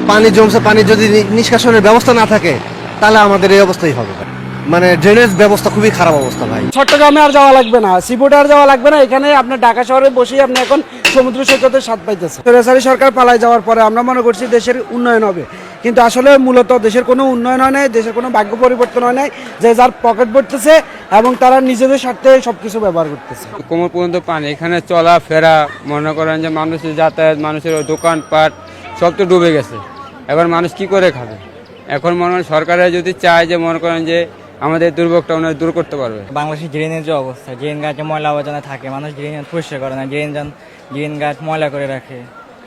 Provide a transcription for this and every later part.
পানি জমছে, পানি যদি নিষ্কাশনের ব্যবস্থা না থাকে তাহলে আমাদের এই অবস্থাই হবে। মানে ড্রেনেজ ব্যবস্থা খুবই খারাপ অবস্থা ভাই। চট্টগ্রামে আর যাওয়া লাগবে না, সিবোর্ডে আর যাওয়া লাগবে না, এখানে আপনার ঢাকা শহরে বসেই আপনি এখন সমুদ্র সৈকতের স্বাদ পাইতেছেন। সরকারি সরকার পালায় যাওয়ার পরে আমরা মনে করছি দেশের উন্নয়ন হবে, কিন্তু আসলে মূলত দেশের কোনো উন্নয়ন হয় নাই, দেশের কোনো ভাগ্য পরিবর্তন হয় নাই। যে যার পকেট ভরতেছে এবং তারা নিজেদের স্বার্থে সবকিছু ব্যবহার করতেছে। কোমর পর্যন্ত পানি, এখানে চলাফেরা মনে করেন যে মানুষের যাতায়াত, মানুষের দোকানপাট সব তো ডুবে গেছে। এবার মানুষ কি করে খাবে? এখন মনে হয় সরকারের যদি চায় যে মনে করেন যে আমাদের দুর্ভোগটা ওনারা দূর করতে পারবে। বাংলাদেশের ড্রেনের যে অবস্থা, ড্রেন গাছে ময়লা আবর্জনা থাকে, মানুষ ড্রেন পরিষ্কার করে না, ড্রেন গাছ ময়লা করে রাখে,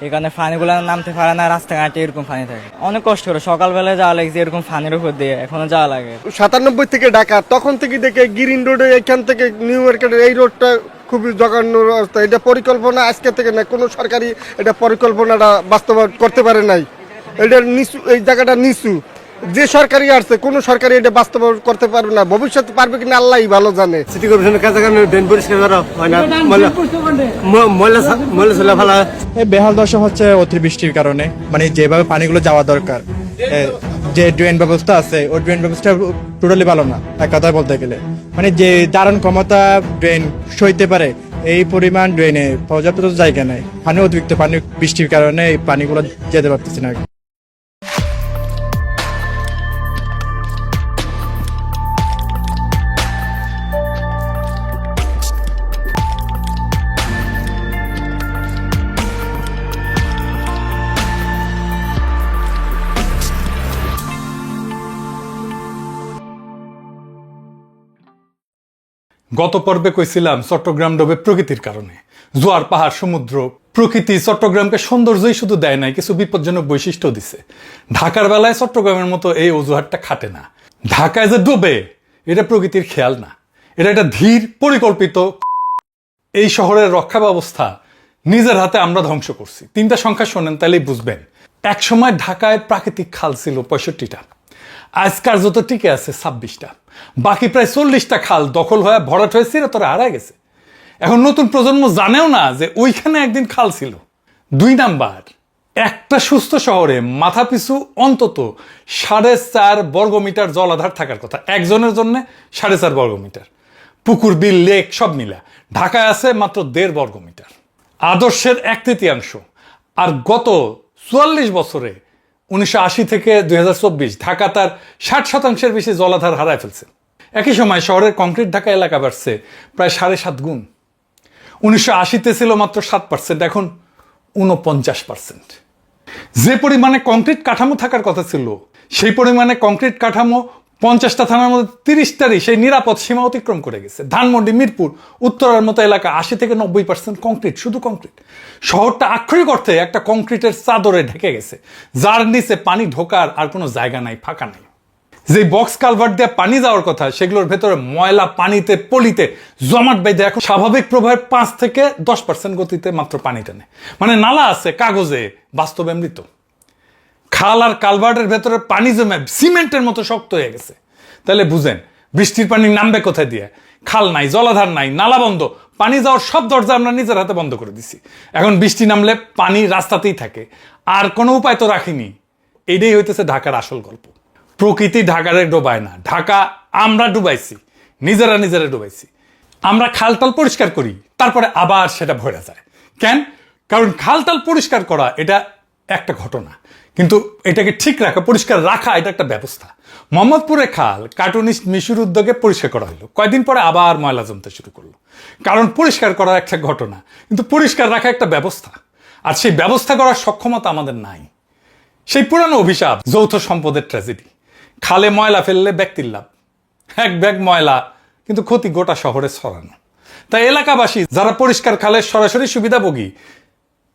এই কারণে পানিগুলো নামতে পারে না, রাস্তাঘাটে এরকম পানি থাকে। অনেক কষ্ট করে সকালবেলা যাওয়া লাগছে এরকম পানির উপর দিয়ে, এখনো যাওয়া লাগে। 97 থেকে ঢাকা, তখন থেকে দেখে গ্রিন রোডে এখান থেকে নিউ মার্কেটের এই রোডটা খুবই জঘন্য অবস্থা। এটা পরিকল্পনা আজকে থেকে না, কোনো সরকারি এটা পরিকল্পনাটা বাস্তবায়ন করতে পারে নাই। এটা নিচু, এই জায়গাটা নিচু। যে সরকারি আসছে কোনো সরকারি এটা বাস্তবায়ন করতে পারবে না, ভবিষ্যতে পারবে কিনা আল্লাহই ভালো জানে। সিটি কর্পোরেশনের কাছে ড্রেন পরিষ্কার করা হয় না, ময়লা ছেলে ফেলা। এই বেহাল দশা হচ্ছে অতিবৃষ্টির কারণে। মানে যেভাবে পানিগুলো যাওয়া দরকার, যে ড্রেন ব্যবস্থা আছে ওই ড্রেন ব্যবস্থা টোটালি ভালো না এক কথায় বলতে গেলে। মানে যে ধারণ ক্ষমতা ড্রেন সইতে পারে এই পরিমাণ ড্রেনে পর্যাপ্ত জায়গা নেই। পানি অতিরিক্ত পানি বৃষ্টির কারণে এই পানিগুলো যেতে পারতেছে না। গত পর্বে কইছিলাম চট্টগ্রাম ডোবে প্রকৃতির কারণে। জোয়ার, পাহাড়, সমুদ্র, প্রকৃতি চট্টগ্রামকে সৌন্দর্যই শুধু দেয় নাই, কিছু বিপজ্জনক বৈশিষ্ট্য দিছে। ঢাকার বেলায় চট্টগ্রামের মতো এই অজুহাতটা খাটে না। ঢাকায় যে ডোবে এটা প্রকৃতির খেয়াল না, এটা একটা ধীর পরিকল্পিত। এই শহরের রক্ষা ব্যবস্থা নিজের হাতে আমরা ধ্বংস করছি। 3টা সংখ্যা শোনেন তাহলেই বুঝবেন। এক সময় ঢাকায় প্রাকৃতিক খাল ছিল 65টা, আজ কার্যত টিকে আছে 26টা। বাকি প্রায় 40টা খাল দখল হয়ে ভরাট হয়ে চিরতরে হারায় গেছে। এখন নতুন প্রজন্ম জানেও না যে ওইখানে একদিন খাল ছিল। 2 নাম্বার, একটা সুস্থ শহরে মাথাপিছু অন্তত 4.5 বর্গমিটার জলাধার থাকার কথা, একজনের জন্য 4.5 বর্গমিটার। পুকুর, বিল, লেক সব মিলা ঢাকায় আছে মাত্র 1.5 বর্গমিটার, আদর্শের 1/3। আর গত 44 বছরে 1980 থেকে 2024 ঢাকা তার 60% বেশি জলাধার হারায় ফেলছে। একই সময় শহরের কংক্রিট ঢাকা এলাকা বাড়ছে প্রায় 7.5 গুণ। 1980-তে ছিল মাত্র 7%, এখন 49%। যে পরিমাণে কংক্রিট কাঠামো থাকার কথা ছিল সেই পরিমাণে কংক্রিট কাঠামো 50টা থানার মধ্যে 30টারই সেই নিরাপদ সীমা অতিক্রম করে গেছে। ধানমন্ডি, মিরপুর, উত্তরার মতো এলাকা 80 থেকে 90% কংক্রিট, শুধু কংক্রিট। শহরটা আক্ষরিক অর্থে একটা কংক্রিটের চাদরে ঢেকে গেছে, যার নিচে পানি ঢোকার আর কোনো জায়গা নাই, ফাঁকা নাই। যে বক্স কালভার্ট দিয়ে পানি যাওয়ার কথা সেগুলোর ভেতরে ময়লা পানিতে পলিতে জমাট বেঁধে এখন স্বাভাবিক প্রবাহের 5 থেকে 10% গতিতে মাত্র পানি টানে। মানে নালা আছে কাগজে, বাস্তবে মৃত। খাল আর কালভার্টের ভেতরে পানি জমে সিমেন্টের মতো শক্ত হয়ে গেছে। তাহলে বুঝেন বৃষ্টির পানি নামবে কোথায় দিয়ে? খাল নাই, জলাধার নাই, নালা বন্ধ, পানি যাওয়ার সব দরজা আমরা নিজের হাতে বন্ধ করে দিছি। এখন বৃষ্টি নামলে পানি রাস্তাতেই থাকে, আর কোনো উপায় তো রাখিনি। এইটাই হইতেছে ঢাকার আসল গল্প। প্রকৃতি ঢাকারে ডোবায় না, ঢাকা আমরা ডুবাইছি, নিজেরা ডুবাইছি। আমরা খালটাল পরিষ্কার করি, তারপরে আবার সেটা ভরে যায়। কেন? কারণ খালটাল পরিষ্কার করা এটা একটা ঘটনা, কিন্তু এটাকে ঠিক রাখা, পরিষ্কার রাখা এটা একটা ব্যবস্থা। মোহাম্মদপুরে খাল কার্টুনিস্ট মিশুর উদ্যোগে পরিষ্কার করা হলো, কয়েকদিন পরে আবার ময়লা জমতে শুরু করলো। কারণ পরিষ্কার করা একটা ঘটনা, কিন্তু পরিষ্কার রাখা একটা ব্যবস্থা, আর সেই ব্যবস্থা করার সক্ষমতা আমাদের নাই। সেই পুরানো অভিশাপ, যৌথ সম্পদের ট্র্যাজেডি। খালে ময়লা ফেললে ব্যক্তির লাভ, এক ব্যাগ ময়লা, কিন্তু ক্ষতি গোটা শহরে ছড়ানো। তাই এলাকাবাসী যারা পরিষ্কার খালের সরাসরি সুবিধাভোগী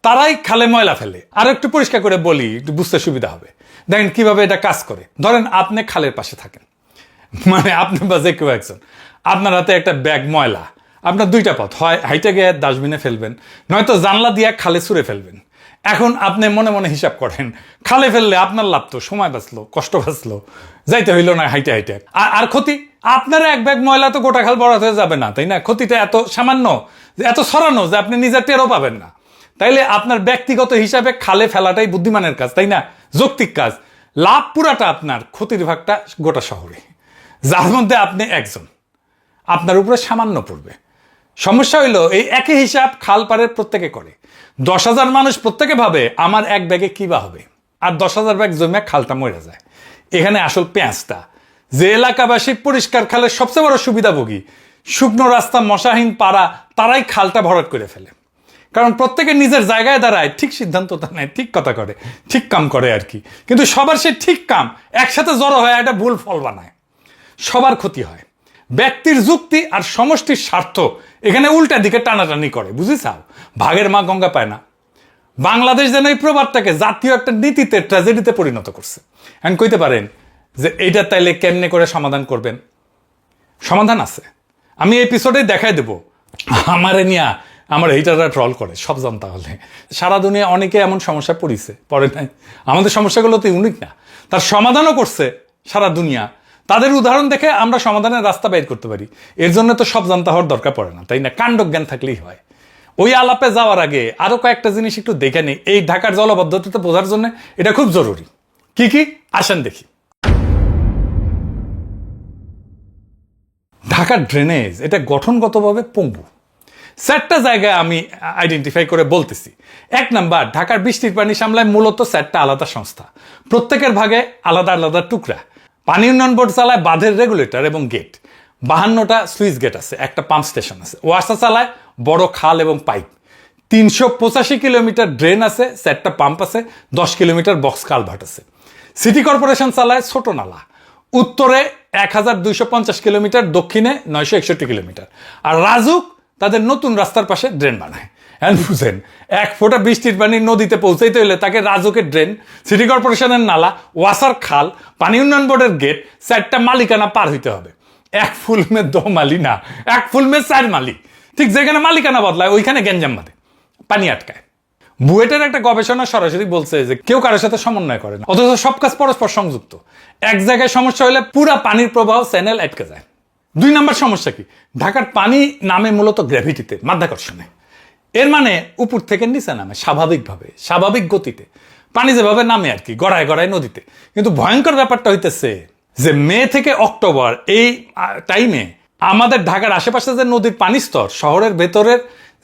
তারাই খালে ময়লা ফেলে। আর একটু পরিষ্কার করে বলি, একটু বুঝতে সুবিধা হবে। দেখেন কিভাবে এটা কাজ করে। ধরেন আপনি খালের পাশে থাকেন, মানে আপনি বা যে কেউ একজন, আপনার হাতে একটা ব্যাগ ময়লা। আপনার 2টা পথ, হয় হাইটে গিয়ে ডাস্টবিনে ফেলবেন, নয়তো জানলা দিয়ে খালে ছুঁড়ে ফেলবেন। এখন আপনি মনে মনে হিসাব করেন, খালে ফেললে আপনার লাভ তো, সময় বাঁচলো, কষ্ট বাঁচলো, যাইতে হইলো না হাইটে হাইটে। আর ক্ষতি আপনার এক ব্যাগ ময়লা তো গোটা খাল বরাদ হয়ে যাবে না, তাই না? ক্ষতিটা এত সামান্য, এত ছড়ানো যে আপনি নিজের টেরও পাবেন না। তাইলে আপনার ব্যক্তিগত হিসাবে খালে ফেলাটাই বুদ্ধিমানের কাজ, তাই না? যৌক্তিক কাজ, লাভ পুরাটা আপনার, ক্ষতির ভাগটা গোটা শহরে, যার মধ্যে আপনি একজন, আপনার উপরে সামান্য পড়বে। সমস্যা হইলো এই একই হিসাব খালপাড়ের প্রত্যেকে করে। 10,000 মানুষ প্রত্যেকে ভাবে আমার এক ব্যাগে কি বা হবে, আর 10,000 ব্যাগ জমে খালটা মরে যায়। এখানে আসল পেঁয়াজটা, যে এলাকাবাসী পরিষ্কার খালের সবচেয়ে বড় সুবিধাভোগী, শুকনো রাস্তা, মশাহীন পাড়া, তারাই খালটা ভরাট করে ফেলে। কারণ প্রত্যেকে নিজের জায়গায় দাঁড়ায়, ঠিক সিদ্ধান্তটা নেয়, ঠিক কথা করে, ঠিক কাম করে আর কি। কিন্তু সবার সে ঠিক কাম একসাথে জড়ো হয় একটা ভুল ফল বানায়, সবার ক্ষতি হয়। ব্যক্তির যুক্তি আর সমষ্টির স্বার্থ এখানে উল্টা দিকে টানাটানি করে, বুঝেছাও? ভাগের মা গঙ্গা পায় না। বাংলাদেশ যেন এই প্রবাদটাকে জাতীয় একটা নীতিতে, ট্র্যাজেডিতে পরিণত করছে। এখন কইতে পারেন যে এইটা তাইলে কেমনে করে সমাধান করবেন? সমাধান আছে, আমি এপিসোডে দেখাই দেব। আমারে নিয়া আমার এইটারা ট্রল করে সব জানতা হলে। সারা দুনিয়া অনেকে এমন সমস্যায় পড়ে নাই। আমাদের সমস্যাগুলো তো ইউনিক না, তার সমাধানও করছে সারা দুনিয়া। তাদের উদাহরণ দেখে আমরা সমাধানের রাস্তা বের করতে পারি। এর জন্য তো সব জানতে হওয়ার দরকার পড়ে না, তাই না? কাণ্ডজ্ঞান থাকলেই হয়। ওই আলাপে যাওয়ার আগে আরো কয়েকটা জিনিস একটু দেখে নেই, এই ঢাকার জলবদ্ধতা বোঝার জন্য এটা খুব জরুরি। কি কি আসেন দেখি। ঢাকার ড্রেনেজ এটা গঠনগতভাবে পঙ্গু। 4টা জায়গায় আমি আইডেন্টিফাই করে বলতেছি। 1 নাম্বার, ঢাকার বৃষ্টির পানি সামলায় মূলত 4টা আলাদা সংস্থা, প্রত্যেকের ভাগে আলাদা আলাদা টুকরা। পানি উন্নয়ন বোর্ড চালায় বাঁধের রেগুলেটর এবং গেট, 52টা সুইচ গেট আছে, একটা পাম্প স্টেশন আছে। ওয়াসা চালায় বড় খাল এবং পাইপ, 385 কিলোমিটার ড্রেন আছে, 4টা পাম্প আছে, 10 কিলোমিটার বক্স কালভার্ট আছে। সিটি কর্পোরেশন চালায় ছোট নালা, উত্তরে 1250 কিলোমিটার, দক্ষিণে 961 কিলোমিটার। আর রাজুক তাদের নতুন রাস্তার পাশে ড্রেন বানায়। এখন বুঝেন, 1 ফোঁটা বৃষ্টির পানি নদীতে পৌঁছাইতে হলে তাকে রাজুকের ড্রেন, সিটি কর্পোরেশনের নালা, ওয়াসার খাল, পানি উন্নয়ন বোর্ডের গেট, 4টা মালিকানা পার হইতে হবে। 1 ফুল মে 2 মালি না, 1 ফুল মে 4 মালি। ঠিক যেখানে মালিকানা বদলায় ওইখানে গ্যাঞ্জাম বাঁধে, পানি আটকায়। বুয়েটের একটা গবেষণা সরাসরি বলছে যে কেউ কারোর সাথে সমন্বয় করে না, অথচ সব কাজ পরস্পর সংযুক্ত। এক জায়গায় সমস্যা হলে পুরা পানির প্রবাহ চ্যানেল আটকে যায়। 2 নাম্বার সমস্যা কি? ঢাকার পানি নামে মূলত গ্র্যাভিটিতে, মাধ্যাকর্ষণে। এর মানে উপর থেকে নিচে নামে স্বাভাবিকভাবে, স্বাভাবিক গতিতে পানি যেভাবে নামে আর কি, গড়ায় গড়ায় নদীতে। কিন্তু ভয়ঙ্কর ব্যাপারটা হইতেছে যে মে থেকে অক্টোবর এই টাইমে আমাদের ঢাকার আশেপাশে যে নদীর পানি স্তর, শহরের ভেতরের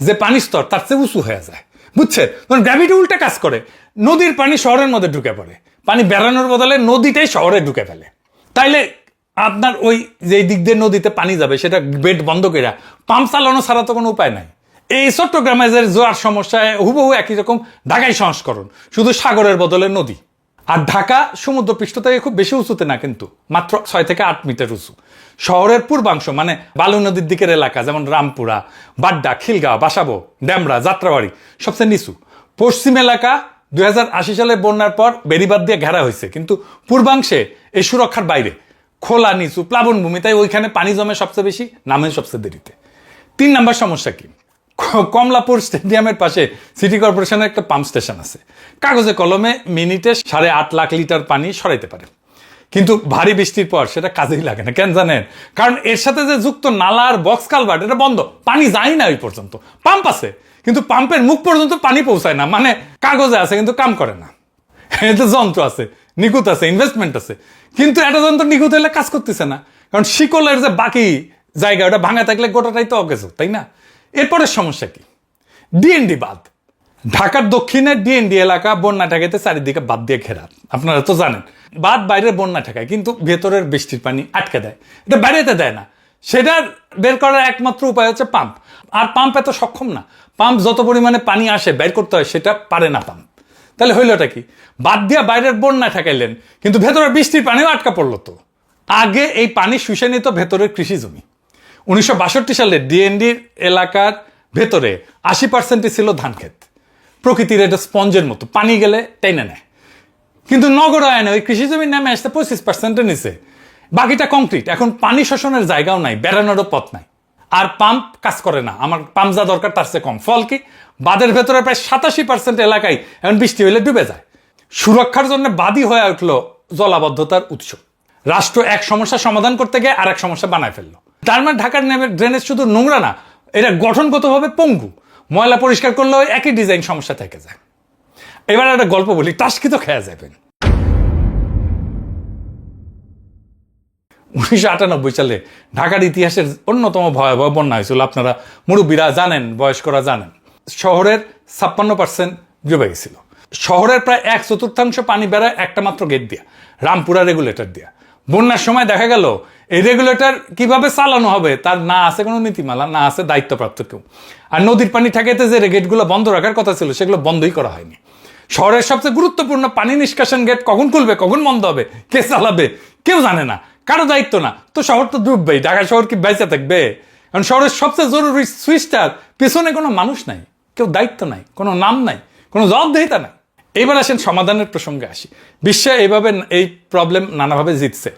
যে পানি স্তর তার চেয়ে উঁচু হয়ে যায়, বুঝছেন? গ্র্যাভিটি উল্টা কাজ করে, নদীর পানি শহরের মধ্যে ঢুকে পড়ে, পানি বেড়ানোর বদলে নদীটাই শহরে ঢুকে ফেলে। তাইলে আপনার ওই যে দিক দিয়ে নদীতে পানি যাবে সেটা বেড বন্ধ করে পাম্প চালানো ছাড়া তো কোনো উপায় নাই। এই চট্টগ্রামে যে জোয়ার সমস্যায় হুবহু একই রকম ঢাকাই সংস্করণ, শুধু সাগরের বদলে নদী। আর ঢাকা সমুদ্রপৃষ্ঠ থেকে খুব বেশি উঁচুতে না, কিন্তু মাত্র 6 থেকে 8 মিটার উঁচু। শহরের পূর্বাংশ মানে বালু নদীর দিকের এলাকা যেমন রামপুরা, বাড্ডা, খিলগাঁও, বাসাবো, ডেমরা, যাত্রাবাড়ি সবচেয়ে নিচু। পশ্চিম এলাকা 2080 সালে বন্যার পর বেড়িবাঁধ দিয়ে ঘেরা হয়েছে, কিন্তু পূর্বাংশে এই সুরক্ষার বাইরে, খোলা, নিচু, প্লাবনভূমি, তাই ওইখানে পানি জমে সবচেয়ে বেশি, নামে সবচেয়ে দেরিতে। 3 নাম্বার সমস্যা কি? কমলাপুর স্টেডিয়ামের পাশে সিটি কর্পোরেশনের একটা পাম্প স্টেশন আছে, কাগজে কলমে মিনিটে 8.5 লাখ লিটার পানি সরাইতে পারে, কিন্তু ভারী বৃষ্টির পর সেটা কাজেই লাগে না। কেন জানেন? কারণ এর সাথে যে যুক্ত নালা আর বক্স কালভার্ট এটা বন্ধ, পানি যায় না ওই পর্যন্ত। পাম্প আছে কিন্তু পাম্পের মুখ পর্যন্ত পানি পৌঁছায় না, মানে কাগজে আছে কিন্তু কাম করে না। এতে যন্ত্র আছে, নিখুঁত আছে, ইনভেস্টমেন্ট আছে, কিন্তু একটা যন্ত্র নিখুঁত হলে কাজ করতেছে না, কারণ শিকলের যে বাকি জায়গা ওটা ভাঙা থাকলে গোটাটাই তো অকেজো, তাই না? এরপরের সমস্যা কি? ডিএনডি বাঁধ। ঢাকার দক্ষিণে ডিএনডি এলাকা বন্যা ঠেকাইতে চারিদিকে বাঁধ দিয়ে ঘেরা, আপনারা তো জানেন। বাঁধ বাইরে বন্যা ঠেকায়, কিন্তু ভেতরের বৃষ্টির পানি আটকে দেয়, এটা বাইরেতে দেয় না। সেটা বের করার একমাত্র উপায় হচ্ছে পাম্প, আর পাম্প এত সক্ষম না। পাম্প যত পরিমাণে পানি আসে বের করতে হয় সেটা পারে না পাম্প। তাহলে হইলটা কি? বাদ দিয়া বাইরের বন্যা ঠেকাইলেন, কিন্তু ভেতরের বৃষ্টির পানিও আটকা পড়লো। তো আগে এই পানি শুষে নিত ভেতরের কৃষি জমি। 1962 সালে ডিএনডির এলাকার ভেতরে 80% ছিল ধান ক্ষেত। প্রকৃতির এটা স্পঞ্জের মতো, পানি গেলে টেনে নেয়। কিন্তু নগরায়নে ওই কৃষি জমির নামে আসতে 25%-এর নিচে, বাকিটা কংক্রিট। এখন পানি শোষণের জায়গাও নাই, বেড়ানোরও পথ নাই, আর পাম্প কাজ করে না। আমার পাম্প যা দরকার তার চেয়ে কম। ফল কি? বাঁধের ভেতরে প্রায় 87% এলাকায় এখন বৃষ্টি হলে ডুবে যায়। সুরক্ষার জন্য বাদী হয়ে উঠলো জলাবদ্ধতার উৎস। রাষ্ট্র এক সমস্যা সমাধান করতে গিয়ে আর এক সমস্যা বানায় ফেললো। তার মানে ঢাকার ড্রেনেজ শুধু নোংরা না, এটা গঠনগতভাবে পঙ্গু। ময়লা পরিষ্কার করলেও একই ডিজাইন সমস্যা থেকে যায়। এবার একটা গল্প বলি, টাস্কি তো খেয়া যাবেন। 1998 সালে ঢাকার ইতিহাসের অন্যতম ভয়াবহ বন্যা হয়েছিল। আপনারা মুরব্বীরা জানেন, বয়স্করা জানেন। শহরের 56% ডুবে গেছিল। শহরের প্রায় 1/4 পানি বেড়ায় একটা মাত্র গেট দিয়া, রামপুরা রেগুলেটর দিয়া। বন্যার সময় দেখা গেল এই রেগুলেটর কিভাবে চালানো হবে তার না আছে কোনো নীতিমালা, না আছে দায়িত্বপ্রাপ্ত কেউ। আর নদীর পানি ঠেকাইতে যে গেটগুলো বন্ধ রাখার কথা ছিল সেগুলো বন্ধই করা হয়নি। শহরের সবচেয়ে গুরুত্বপূর্ণ পানি নিষ্কাশন গেট কখন খুলবে, কখন বন্ধ হবে, কে চালাবে কেউ জানে না, কারো দায়িত্ব না। তো শহর তো ডুববেই, ঢাকা শহর কি বেঁচে থাকবে? কারণ শহরের সবচেয়ে জরুরি সুইচটার পেছনে কোনো মানুষ নাই, কেউ দায়িত্ব নাই, কোনো নাম নাই, কোনো জবাবদিহিতা নাই। এইবার আসেন সমাধানের প্রসঙ্গে আসি। বিশ্বে এইভাবে এই প্রবলেম নানাভাবে জিতছে।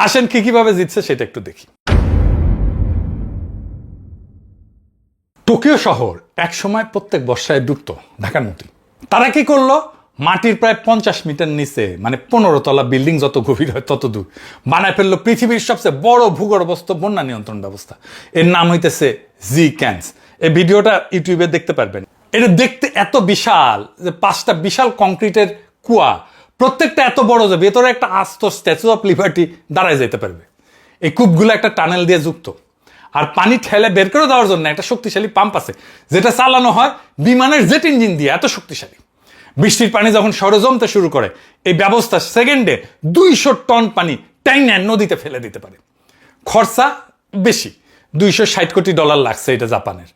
আসেন কি কিভাবে জিতছে সেটা একটু দেখি। টোকিও শহর এক সময় প্রত্যেক বর্ষায় ডুবতো ঢাকার মতোই। তারা কি করলো, মাটির প্রায় 50 মিটার নিচে, মানে 15 তলা বিল্ডিং যত গভীর হয় তত দূর, বানায় ফেললো পৃথিবীর সবচেয়ে বড় ভূগর্ভস্থ বন্যা নিয়ন্ত্রণ ব্যবস্থা। এর নাম হইতেছে জি-ক্যান্স। এই ভিডিওটা ইউটিউবে দেখতে পারবেন। এটা দেখতে এত বিশাল যে 5টা বিশাল কংক্রিটের কুয়া, প্রত্যেকটা এত বড় যে ভেতরে একটা আস্ত স্ট্যাচু অফ লিবার্টি দাঁড়ায় যেতে পারবে। এই কূপগুলো একটা টানেল দিয়ে যুক্ত। আর পানি ঠেলে বের করে দেওয়ার জন্য একটা শক্তিশালী পাম্প আছে, যেটা চালানো হয় বিমানের জেট ইঞ্জিন দিয়ে। এত শক্তিশালী। বৃষ্টির পানি যখন শহরে জমতে শুরু করে, এই ব্যবস্থা সেকেন্ডে 200 টন পানি টাইনে নদীতে ফেলে দিতে পারে। খরচা বেশি, $260 কোটি লাগছে এটা জাপানের।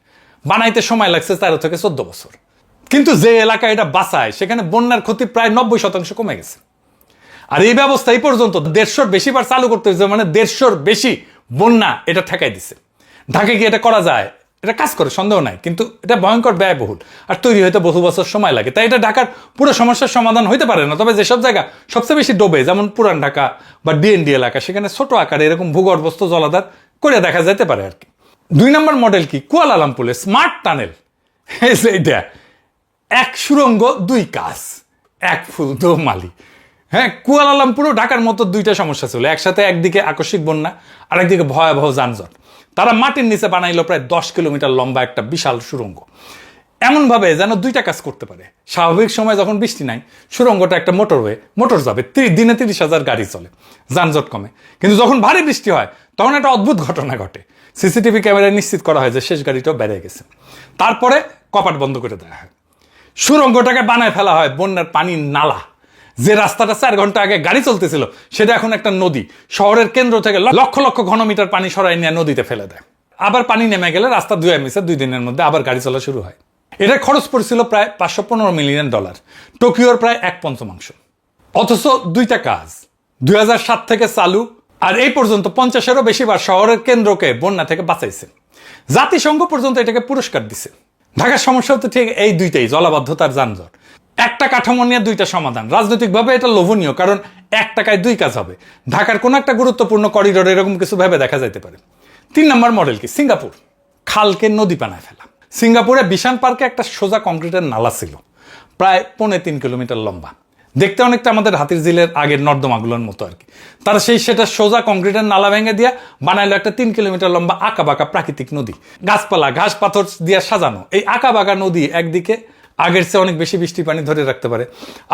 বানাইতে সময় লাগছে 13 থেকে 14 বছর। কিন্তু যে এলাকা এটা বাঁচায় সেখানে বন্যার ক্ষতি প্রায় 90% কমে গেছে। আর এই ব্যবস্থা এই পর্যন্ত 150-র বেশি বার চালু করতে হয়েছে, মানে 150-র বেশি বন্যা এটা ঠেকাই দিছে। ঢাকায় কি এটা করা যায়? এটা কাজ করে, সন্দেহ নাই, কিন্তু এটা ভয়ঙ্কর ব্যয়বহুল আর তৈরি হইতে বহু বছর সময় লাগে। তাই এটা ঢাকার পুরো সমস্যার সমাধান হইতে পারে না। তবে যেসব জায়গা সবচেয়ে বেশি ডোবে, যেমন পুরান ঢাকা বা ডিএনডি এলাকা, সেখানে ছোট আকারে এরকম ভূগর্ভস্থ জলাধার করে দেখা যেতে পারে আর কি। 2 নম্বর মডেল কি, কুয়ালালামপুরের স্মার্ট টানেল। এইটা এক সুড়ঙ্গ 2 কাজ, এক ফুল 2 মালি। হ্যাঁ, কুয়ালালামপুরও ঢাকার মতো 2টা সমস্যা ছিল একসাথে। একদিকে আকস্মিক বন্যা, আর একদিকে ভয়াবহ যানজট। তারা মাটির নিচে বানাইলো প্রায় 10 কিলোমিটার লম্বা একটা বিশাল সুড়ঙ্গ, এমনভাবে যেন 2টা কাজ করতে পারে। স্বাভাবিক সময় যখন বৃষ্টি নাই, সুড়ঙ্গটা একটা মোটরওয়ে, মোটর যাবে, দিনে 30,000 গাড়ি চলে, যানজট কমে। কিন্তু যখন ভারী বৃষ্টি হয় তখন একটা অদ্ভুত ঘটনা ঘটে। সিসিটিভি ক্যামেরায় নিশ্চিত করা হয় যে শেষ গাড়িটাও বেড়ে গেছে। তারপরে কপাট বন্ধ করে দেওয়া হয়। সুড়ঙ্গটাকে বানায় ফেলা হয় বন্যার পানির নালা। যে রাস্তাটা 4 ঘন্টা আগে গাড়ি চলতেছিল সেটা এখন একটা নদী। শহরের কেন্দ্র থেকে লক্ষ লক্ষ ঘনমিটার পানি সরাই নিয়ে নদীতে ফেলে দেয়। আবার পানি নেমে গেলে রাস্তা ধুয়ে মিশে 2 দিনের মধ্যে আবার গাড়ি চলা শুরু হয়। এটার খরচ পড়ছিল প্রায় $515 মিলিয়ন, টোকিওর প্রায় 1/5। অথচ 2টা কাজ 2007 থেকে চালু, আর এই পর্যন্ত 50-এরও বেশি বার শহরের কেন্দ্রকে বন্যা থেকে বাঁচাইছে। জাতিসংঘ পর্যন্ত এটাকে পুরস্কার দিছে। ঢাকার সমস্যা তো ঠিক এই 2টাই, জলাবদ্ধতার যানজট। একটা কাঠামো নিয়ে 2টা সমাধান। রাজনৈতিকভাবে এটা লোভনীয়, কারণ 1 টাকায় 2 কাজ হবে। ঢাকার কোনো একটা গুরুত্বপূর্ণ করিডোর এরকম কিছু ভেবে দেখা যাইতে পারে। 3 নম্বর মডেল কি, সিঙ্গাপুর। খালকে নদী বানায় ফেলা। সিঙ্গাপুরে বিশান পার্কে একটা সোজা কংক্রিটের নালা ছিল, প্রায় 3.5 কিলোমিটার লম্বা। দেখতে অনেকটা আমাদের হাতির ঝিলের আগের নর্দমাগুলোর মতো আর কি। তারা সেটা সোজা কংক্রিটের নালা ভেঙে দিয়া বানাইলো একটা 3 কিলোমিটার লম্বা আঁকাবাঁকা প্রাকৃতিক নদী। গাছপালা, ঘাস পাথর দিয়ে সাজানো এই আঁকাবাঁকা নদী একদিকে আগের চেয়ে অনেক বেশি বৃষ্টির পানি ধরে রাখতে পারে,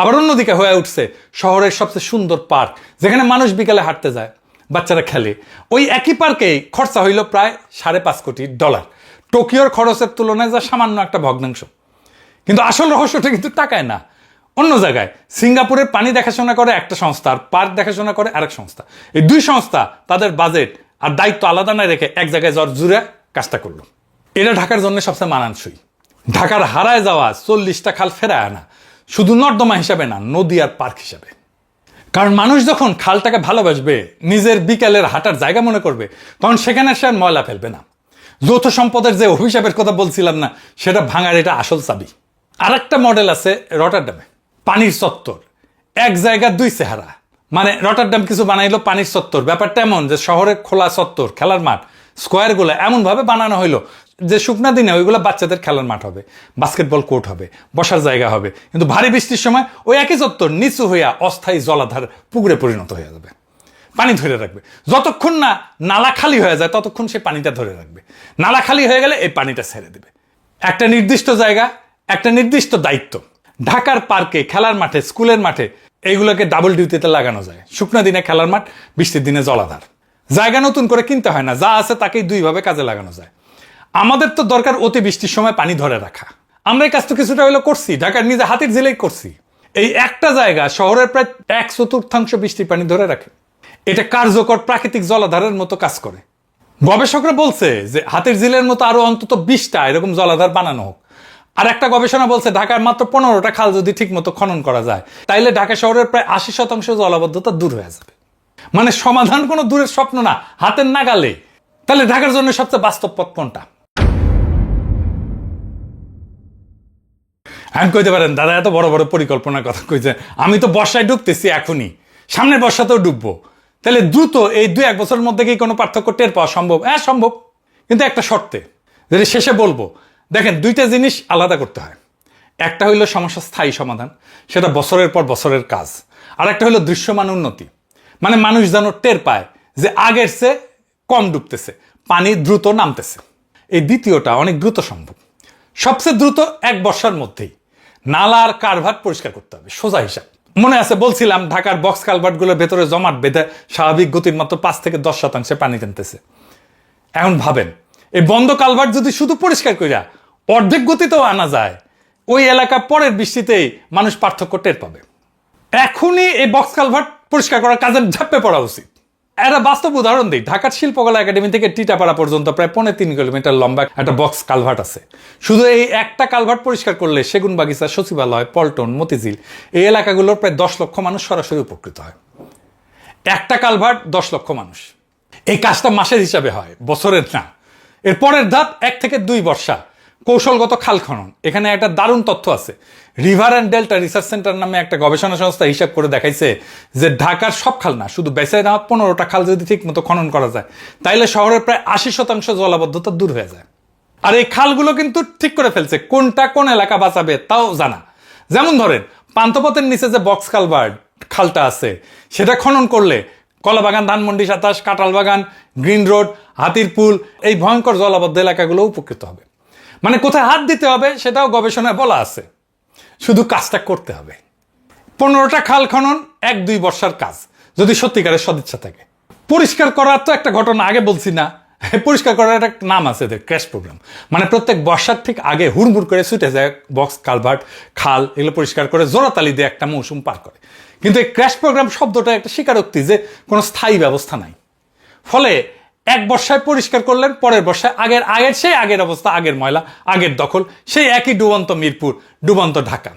আবার অন্যদিকে হয়ে উঠছে শহরের সবচেয়ে সুন্দর পার্ক, যেখানে মানুষ বিকালে হাঁটতে যায়, বাচ্চারা খেলে। ওই একই পার্কেই খরচা হইল প্রায় $5.5 কোটি। টোকিওর খরচের তুলনায় যা সামান্য একটা ভগ্নাংশ। কিন্তু আসল রহস্যটা কিন্তু টাকায় না, অন্য জায়গায়। সিঙ্গাপুরের পানি দেখাশোনা করে একটা সংস্থা, আর পার্ক দেখাশোনা করে আরেক সংস্থা। এই 2 সংস্থা তাদের বাজেট আর দায়িত্ব আলাদা না রেখে এক জায়গায় জুড়ে কাজটা করলো। এটা ঢাকার জন্য সবচেয়ে মানানসই। ঢাকার হারায় যাওয়া 40টা খাল ফেরায় আনা, শুধু নর্দমা হিসাবে না, নদী আর পার্ক হিসাবে। কারণ মানুষ যখন খালটাকে ভালোবাসবে, নিজের বিকালের হাঁটার জায়গা মনে করবে, তখন সেখানে সে আর ময়লা ফেলবে না। যৌথ সম্পদের যে অভিশাপের কথা বলছিলাম না, সেটা ভাঙার এটা আসল চাবি। আর একটা মডেল আছে রটারডামে, পানির চত্বর। এক জায়গা 2 চেহারা। মানে রটারডাম কিছু বানাইলো পানির চত্বর। ব্যাপারটা এমন যে শহরের খোলা চত্বর, খেলার মাঠ, স্কোয়ারগুলো এমনভাবে বানানো হইলো যে শুকনা দিনে ওইগুলো বাচ্চাদের খেলার মাঠ হবে, বাস্কেটবল কোর্ট হবে, বসার জায়গা হবে। কিন্তু ভারী বৃষ্টির সময় ওই একই চত্বর নিচু হইয়া অস্থায়ী জলাধার পুকুরে পরিণত হয়ে যাবে। পানি ধরে রাখবে। যতক্ষণ না নালা খালি হয়ে যায় ততক্ষণ সে পানিটা ধরে রাখবে। নালা খালি হয়ে গেলে এই পানিটা ছেড়ে দেবে। একটা নির্দিষ্ট জায়গা, একটা নির্দিষ্ট দায়িত্ব। ঢাকার পার্কে, খেলার মাঠে, স্কুলের মাঠে এইগুলোকে ডাবল ডিউটিতে লাগানো যায়। শুকনা দিনে খেলার মাঠ, বৃষ্টির দিনে জলাধার। জায়গা নতুন করে কিনতে হয় না, যা আছে তাকেই দুইভাবে কাজে লাগানো যায়। আমাদের তো দরকার অতিবৃষ্টির সময় পানি ধরে রাখা। আমরা এই কাজ তো কিছুটা হইলো করছি, ঢাকার নিজে হাতির জেলেই করছি। এই একটা জায়গা শহরের প্রায় 1/4 বৃষ্টির পানি ধরে রাখে। এটা কার্যকর প্রাকৃতিক জলাধারের মতো কাজ করে। গবেষকরা বলছে যে হাতির ঝিলের মতো আরো অন্তত 20টা এরকম জলাধার বানানো হোক। আর একটা গবেষণা বলছে ঢাকার মাত্র 15টা খাল যদি ঠিক মতো খনন করা যায়, তাইলে ঢাকা শহরের প্রায় 80% জলাবদ্ধতা দূর হয়ে যাবে। মানে সমাধান কোনো দূরের স্বপ্ন না, হাতের নাগালে। তাহলে ঢাকার জন্য সবচেয়ে বাস্তব পথ কোনটা? আমি কইতে পারেন দাদা এত বড় বড় পরিকল্পনার কথা কইছে, আমি তো বর্ষায় ডুবতেছি এখনই, সামনের বর্ষাতেও ডুববো। তাহলে দ্রুত এই 2-1 বছরের মধ্যে কি কোনো পার্থক্য টের পাওয়া সম্ভব? হ্যাঁ সম্ভব, কিন্তু একটা শর্তে, যেটা শেষে বলবো। দেখেন, 2টা জিনিস আলাদা করতে হয়। একটা হইলো সমস্যা স্থায়ী সমাধান, সেটা বছরের পর বছরের কাজ। আর একটা হইলো দৃশ্যমান উন্নতি, মানে মানুষ যেন টের পায় যে আগের চেয়ে কম ডুবতেছে, পানি দ্রুত নামতেছে। এই দ্বিতীয়টা অনেক দ্রুত সম্ভব। সবচেয়ে দ্রুত 1 বর্ষার মধ্যেই নালা আর কারভার্ট পরিষ্কার করতে হবে, সোজা হিসাব। মনে আছে বলছিলাম ঢাকার বক্স কালভার্টগুলোর ভেতরে জমাট বেঁধে স্বাভাবিক গতির মাত্র 5 থেকে 10% পানি টানতেছে। এখন ভাবেন, এই বন্ধ কালভার্ট যদি শুধু পরিষ্কার কইরা অর্ধেক গতিতেও আনা যায়, ওই এলাকা পরের বৃষ্টিতেই মানুষ পার্থক্য টের পাবে। এখনই এই বক্স কালভার্ট পরিষ্কার করার কাজে ঝাঁপে পড়া উচিত। একটা বাস্তব উদাহরণ দিই, ঢাকার শিল্পকলা একাডেমি থেকে টিটাপাড়া পর্যন্ত প্রায় 3.5 কিলোমিটার লম্বা একটা বক্স কালভার্ট আছে। শুধু এই একটা কালভার্ট পরিষ্কার করলে সেগুনবাগিচা, সচিবালয়, পল্টন, মতিঝিল এই এলাকাগুলোর প্রায় 10 লক্ষ মানুষ সরাসরি উপকৃত হয়। একটা কালভার্ট 10 লক্ষ মানুষ। এই কাজটা মাসের হিসাবে হয়, বছরের না। এর পরের ধাপ 1 থেকে 2 বর্ষা কৌশলগত খাল খনন। এখানে একটা দারুণ তথ্য আছে। River and delta research centre নামে একটা গবেষণা সংস্থা হিসাব করে দেখাইছে যে ঢাকার সব খাল না, শুধু বেঁচে নেওয়া 15টা খাল যদি ঠিক মতো খনন করা যায়, তাইলে শহরের প্রায় 80% জলাবদ্ধতা দূর হয়ে যায়। আর এই খালগুলো কিন্তু ঠিক করে ফেলছে কোনটা কোন এলাকা বাঁচাবে তাও জানা। যেমন ধরেন, পান্থপথের নিচে যে বক্স কালভার্ট খালটা আছে, সেটা খনন করলে কলাবাগান, ধানমন্ডি 27, কাঁঠালবাগান, গ্রিন রোড, হাতিরপুল এই ভয়ঙ্কর জলাবদ্ধ এলাকাগুলো উপকৃত হবে। মানে কোথায় হাত দিতে হবে সেটাও গবেষণায় বলা আছে, শুধু কাজটা করতে হবে। 15টা খাল খনন 1-2 বর্ষার কাজ, যদি সত্যিকারের সদিচ্ছা থাকে। পরিষ্কার করার তো একটা ঘটনা আগে বলছি না, পরিষ্কার করার একটা নাম আছে, এদের ক্র্যাশ প্রোগ্রাম। মানে প্রত্যেক বর্ষার ঠিক আগে হুড়মুড় করে ছুটে যায় বক্স কালভার্ট, খাল এগুলো পরিষ্কার করে জোড়াতালি দিয়ে একটা মৌসুম পার করে। কিন্তু এই ক্র্যাশ প্রোগ্রাম শব্দটা একটা স্বীকারোক্তি যে কোনো স্থায়ী ব্যবস্থা নাই। ফলে 1 বর্ষায় পরিষ্কার করলেন, পরের বর্ষায় আগের অবস্থা, আগের ময়লা, আগের দখল, সেই একই ডুবন্ত মিরপুর, ডুবন্ত ঢাকা।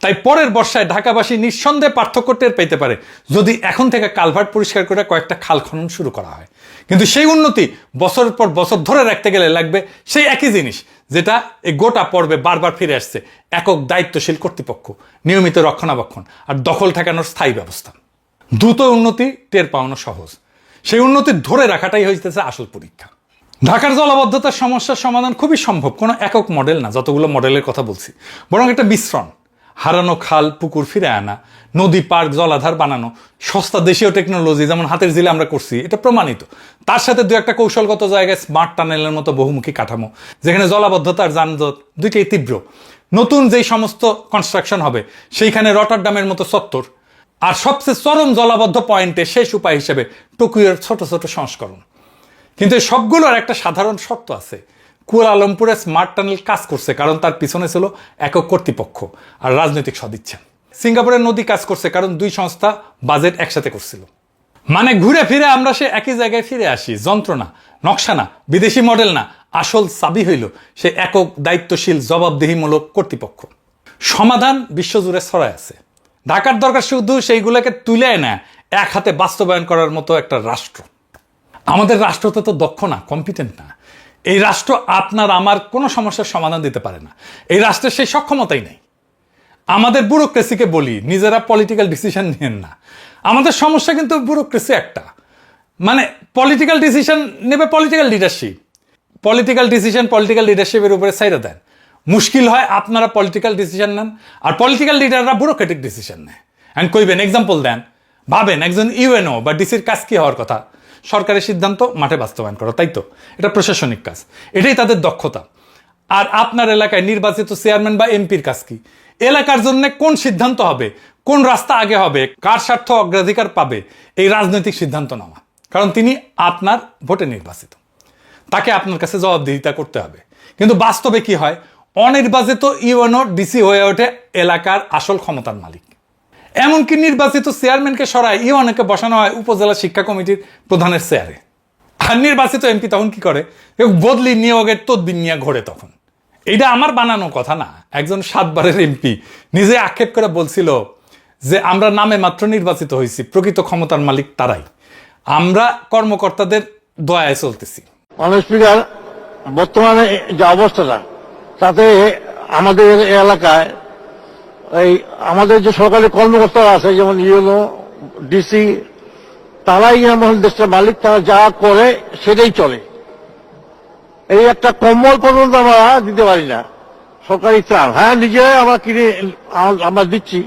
তাই পরের বর্ষায় ঢাকাবাসী নিঃসন্দেহে পার্থক্য টের পেতে পারে যদি এখন থেকে কালভার্ট পরিষ্কার করে কয়েকটা খাল খনন শুরু করা হয়। কিন্তু সেই উন্নতি বছরের পর বছর ধরে রাখতে গেলে লাগবে সেই একই জিনিস, যেটা এই গোটা পর্বে বারবার ফিরে আসছে: একক দায়িত্বশীল কর্তৃপক্ষ, নিয়মিত রক্ষণাবেক্ষণ আর দখল ঠেকানোর স্থায়ী ব্যবস্থা। দ্রুত উন্নতি টের পাওয়ানো সহজ, সেই উন্নতি ধরে রাখাটাই হইতেছে আসল পরীক্ষা। ঢাকার জলাবদ্ধতার সমস্যার সমাধান খুবই সম্ভব, কোনো একক মডেল না, যতগুলো মডেলের কথা বলছি, বরং একটা মিশ্রণ। হারানো খাল পুকুর ফিরে আনা, নদী পার্ক জলাধার বানানো, সস্তা দেশীয় টেকনোলজি যেমন হাতের ঝিলে আমরা করছি, এটা প্রমাণিত। তার সাথে 2-একটা কৌশলগত জায়গায় স্মার্ট টানেলের মতো বহুমুখী কাঠামো, যেখানে জলাবদ্ধতা আর যানজট দুইটাই তীব্র। নতুন যেই সমস্ত কনস্ট্রাকশন হবে সেইখানে রটারডামের মতো চত্বর, আর সবচেয়ে চরম জলাবদ্ধ পয়েন্টে শেষ উপায় হিসেবে টোকিওর ছোট ছোট সংস্করণ। কিন্তু এই সবগুলোর একটা সাধারণ শর্ত আছে: কুয়ালালামপুরে স্মার্ট টানেল কাজ করছে কারণ তার পিছনে ছিল একক কর্তৃপক্ষ আর রাজনৈতিক সদিচ্ছা। সিঙ্গাপুরের নদী কাজ করছে কারণ 2 সংস্থা বাজেট একসাথে করছিল। মানে ঘুরে ফিরে আমরা সে একই জায়গায় ফিরে আসি। যন্ত্রণা, নকশা না, বিদেশি মডেল না, আসল চাবি হইল সে একক দায়িত্বশীল জবাবদিহিমূলক কর্তৃপক্ষ। সমাধান বিশ্বজুড়ে ছড়ায় আছে। ঢাকার দরকার শুধু সেইগুলোকে তুলে না এক হাতে বাস্তবায়ন করার মতো একটা রাষ্ট্র। আমাদের রাষ্ট্র তো দক্ষ না, কম্পিটেন্ট না। এই রাষ্ট্র আপনার আমার কোনো সমস্যার সমাধান দিতে পারে না। এই রাষ্ট্রের সেই সক্ষমতাই নেই। আমাদের ব্যুরোক্রেসিকে বলি, নিজেরা পলিটিক্যাল ডিসিশন নেন না। আমাদের সমস্যা কিন্তু ব্যুরোক্রেসি একটা, মানে পলিটিক্যাল ডিসিশন নেবে পলিটিক্যাল লিডারশিপ, পলিটিক্যাল লিডারশিপের উপরে ছাইড়া দেন। মুশকিল হয় আপনারা পলিটিক্যাল ডিসিশন নেন আর পলিটিক্যাল লিডাররা ব্যুরোক্রেটিক ডিসিশন নেয়। অ্যান্ড কইবেন, এক্সাম্পল দেন, ভাবেন একজন ইউএনও বা ডিসির কাজ কি হওয়ার কথা? সরকারের সিদ্ধান্ত মাঠে বাস্তবায়ন করা, তাই তো? এটা প্রশাসনিক কাজ, এটাই তাদের দক্ষতা। আর আপনার এলাকায় নির্বাচিত চেয়ারম্যান বা এমপির কাজ কি? এলাকার জন্য কোন সিদ্ধান্ত হবে, কোন রাস্তা আগে হবে, কার স্বার্থ অগ্রাধিকার পাবে, এই রাজনৈতিক সিদ্ধান্ত নেওয়া। কারণ তিনি আপনার ভোটে নির্বাচিত, তাকে আপনার কাছে জবাবদিহিতা করতে হবে। কিন্তু বাস্তবে কি হয়, অনির্বাচিত ইউএনও ডিসি হয়ে ওঠে এলাকার আসল ক্ষমতার মালিক। এমনকি নির্বাচিত চেয়ারম্যানকে সরায় ইউএনওকে বসানো হয় উপজেলা শিক্ষা কমিটির প্রধানের চেয়ারে। আর নির্বাচিত এমপি তখন কি করে, বদলি নিয়োগের তদবির নিয়ে ঘোরে। তখন এটা আমার বানানো কথা না, একজন 7 বারের এমপি নিজে আক্ষেপ করে বলছিল যে আমরা নামে মাত্র নির্বাচিত হয়েছি, প্রকৃত ক্ষমতার মালিক তারাই, আমরা কর্মকর্তাদের দয়ায় চলতেছি। মাননীয় স্পিকার, বর্তমানে যে অবস্থাটা তাতে আমাদের এলাকায় এই আমাদের যে সরকারি কর্মকর্তা আছে, যেমন ইউএনও, ডিসি, তারাই এমন দেশের মালিক, তারা যা করে সেটাই চলে। এই একটা কম্বল পর্যন্ত আমরা দিতে পারি না, সরকারি ত্রাণ। হ্যাঁ, নিজেরাই আমরা কিনে আমরা দিচ্ছি,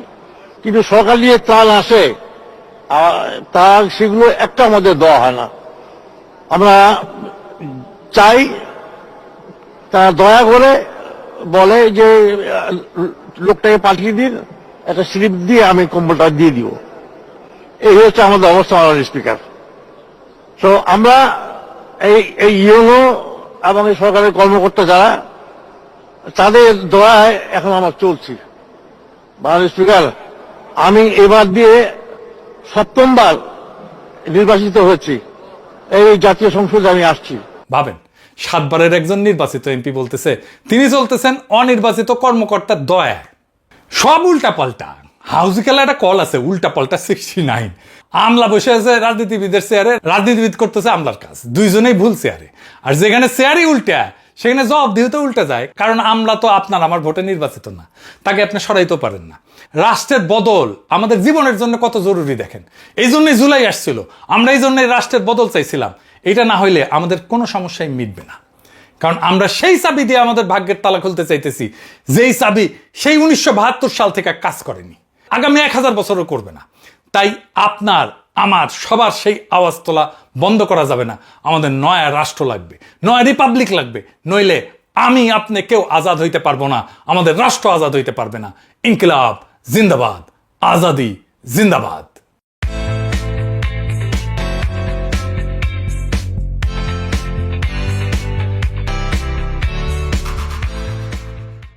কিন্তু সরকার নিয়ে ত্রাণ আসে, তার সেগুলো একটা আমাদের দেওয়া হয় না। আমরা চাই তারা দয়া করে বলে যে লোকটাকে পাঠিয়ে দিন, একটা স্লিপ দিয়ে আমি কম্বলটা দিয়ে দিব। এই হচ্ছে আমাদের অবস্থা, মাননীয় স্পিকার। তো আমরা এই ইউএনও এবং এই সরকারের কর্মকর্তা যারা, তাদের দয়ায় এখন আমরা চলছি। মাননীয় স্পিকার, আমি এবার দিয়ে 7বার নির্বাচিত হয়েছি, এই জাতীয় সংসদে আমি আসছি। ভাবেন, 7 বারের একজন নির্বাচিত এমপি বলতেছে তিনি চলতেছেন অনির্বাচিত কর্মকর্তার দয়ায়। সব উল্টা পাল্টা। হাউজি খেলা একটা কল আছে, উল্টা পাল্টা 69। আমলা বসে আছে রাজনীতিবিদের চেয়ারে, রাজনীতিবিদ করতেছে আমলার কাজ, দুইজনেই ভুল চেয়ারে। আর যেখানে চেয়ারই উল্টা, সেখানে জবাবদিহিতে উল্টে যায়, কারণ আমলা তো আপনার আমার ভোটে নির্বাচিত না, তাকে আপনি সরাইতে পারেন না। রাষ্ট্রের বদল আমাদের জীবনের জন্য কত জরুরি দেখেন। এই জন্যই জুলাই আসছিল, আমরা এই জন্যই রাষ্ট্রের বদল চাইছিলাম। এটা না হইলে আমাদের কোনো সমস্যাই মিটবে না, কারণ আমরা সেই চাবি দিয়ে আমাদের ভাগ্যের তালা খুলতে চাইতেছি, যেই চাবি সেই 1972 সাল থেকে কাজ করেনি, আগামী 1000 বছরও করবে না। তাই আপনার আমার সবার সেই আওয়াজ তোলা বন্ধ করা যাবে না। আমাদের নয়া রাষ্ট্র লাগবে, নয়া রিপাবলিক লাগবে, নইলে আমি আপনি কেউ আজাদ হইতে পারবো না, আমাদের রাষ্ট্র আজাদ হইতে পারবে না। ইনকিলাব জিন্দাবাদ, আজাদি জিন্দাবাদ।